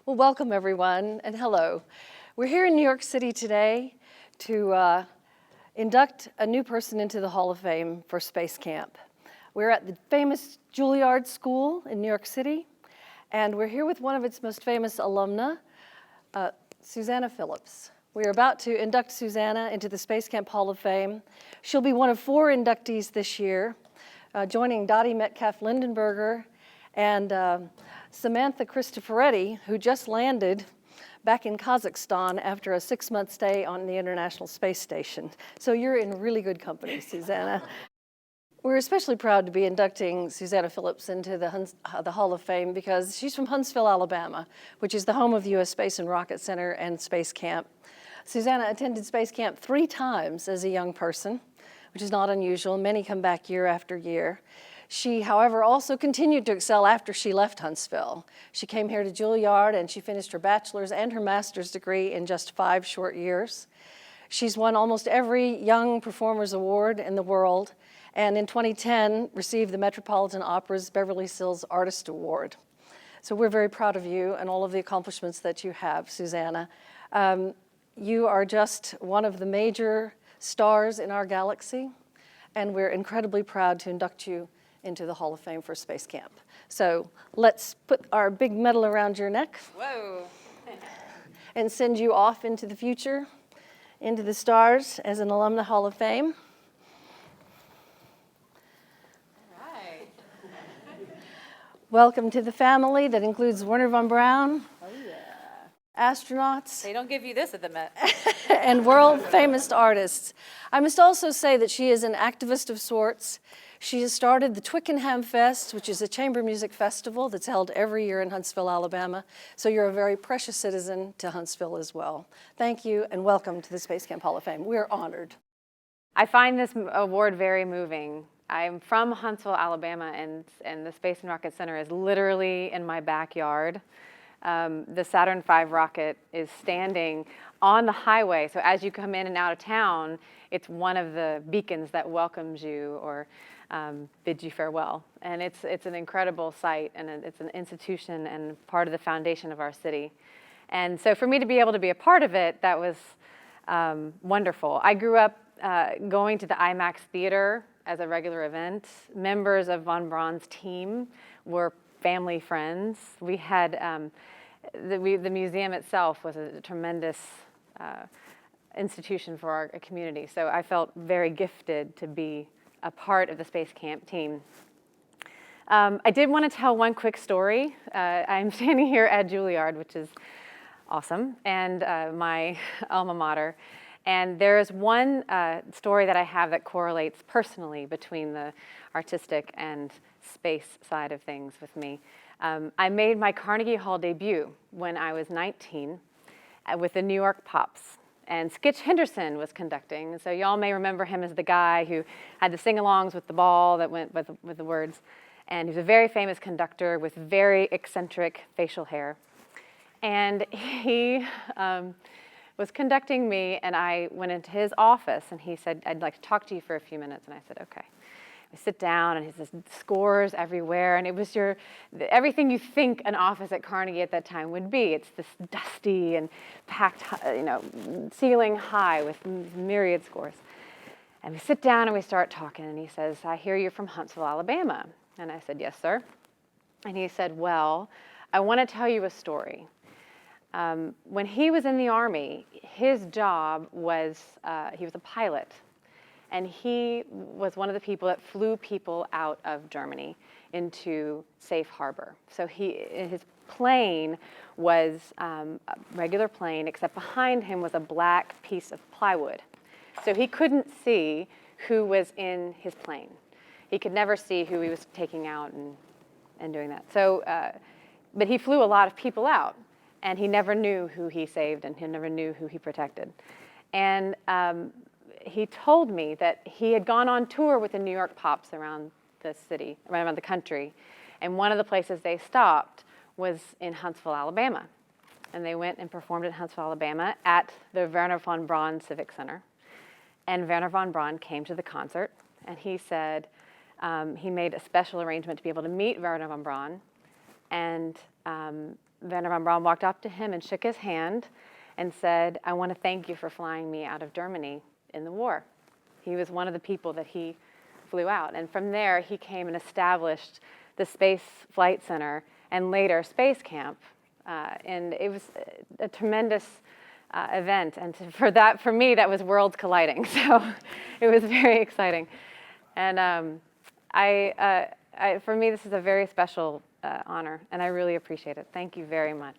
Well, welcome everyone, and hello. We're here in New York City today to induct a new person into the Hall of Fame for Space Camp. We're at the famous Julliard School in New York City, and we're here with one of its most famous alumna, Susanna Phillips. We're about to induct Susanna into the Space Camp Hall of Fame. She'll be one of 4 inductees this year, joining Dottie Metcalf-Lindenberger and Samantha Cristoforetti, who just landed back in Kazakhstan after a 6-month stay on the International Space Station. So you're in really good company, Susanna. We're especially proud to be inducting Susanna Phillips into the Hall of Fame because she's from Huntsville, Alabama, which is the home of the U.S. Space and Rocket Center and Space Camp. Susanna attended Space Camp 3 times as a young person, which is not unusual. Many come back year after year. She, however, also continued to excel after she left Huntsville. She came here to Julliard and she finished her bachelor's and her master's degree in just 5 short years. She's won almost every Young Performers Award in the world, and in 2010 received the Metropolitan Opera's Beverly Sills Artist Award. So we're very proud of you and all of the accomplishments that you have, Susanna. You are just one of the major stars in our galaxy, and we're incredibly proud to induct you into the Hall of Fame for Space Camp. So let's put our big medal around your neck. Whoa. And send you off into the future, into the stars as an alumna Hall of Fame. All right. Welcome to the family that includes Wernher von Braun, astronauts, They don't give you this at the Met. and world famous artists. I must also say that she is an activist of sorts. She has started the Twickenham Fest, which is a chamber music festival that's held every year in Huntsville, Alabama. So you're a very precious citizen to Huntsville as well. Thank you and welcome to the Space Camp Hall of Fame. We're honored. I find this award very moving. I'm from Huntsville, Alabama, and the Space and Rocket Center is literally in my backyard. The Saturn V rocket is standing on the highway, so as you come in and out of town, it's one of the beacons that welcomes you or bids you farewell. And it's an incredible sight, and it's an institution and part of the foundation of our city. And so for me to be able to be a part of it, that was wonderful. I grew up going to the IMAX theater as a regular event. Members of von Braun's team were family friends. We had, the museum itself was a tremendous institution for our community. So I felt very gifted to be a part of the Space Camp team. I did want to tell one quick story. I'm standing here at Julliard, which is awesome, and my alma mater. And there is one story that I have that correlates personally between the artistic and space side of things with me. I made my Carnegie Hall debut when I was 19 with the New York Pops. And Skitch Henderson was conducting. So y'all may remember him as the guy who had the sing-alongs with the ball that went with the words. And he was a very famous conductor with very eccentric facial hair. And he was conducting me, and I went into his office, and he said, "I'd like to talk to you for a few minutes." And I said, "Okay." I sit down, and he says, scores everywhere, and it was everything you think an office at Carnegie at that time would be. It's this dusty and packed, ceiling high with myriad scores. And we sit down and we start talking, and he says, "I hear you're from Huntsville, Alabama." And I said, "Yes, sir." And he said, "Well, I want to tell you a story. When he was in the Army, his job was, he was a pilot. And he was one of the people that flew people out of Germany into safe harbor. So his plane was a regular plane, except behind him was a black piece of plywood. So he couldn't see who was in his plane. He could never see who he was taking out and doing that. So, but he flew a lot of people out, and he never knew who he saved, and he never knew who he protected. And he told me that he had gone on tour with the New York Pops around the city, around the country, and one of the places they stopped was in Huntsville, Alabama. And they went and performed in Huntsville, Alabama at the Wernher von Braun Civic Center. And Wernher von Braun came to the concert, and he said he made a special arrangement to be able to meet Wernher von Braun and Wernher von Braun walked up to him and shook his hand and said, "I want to thank you for flying me out of Germany in the war." He was one of the people that he flew out. And from there, he came and established the Space Flight Center and later Space Camp. And it was a tremendous event. And for me, that was worlds colliding. So it was very exciting. And for me, this is a very special honor, and I really appreciate it. Thank you very much.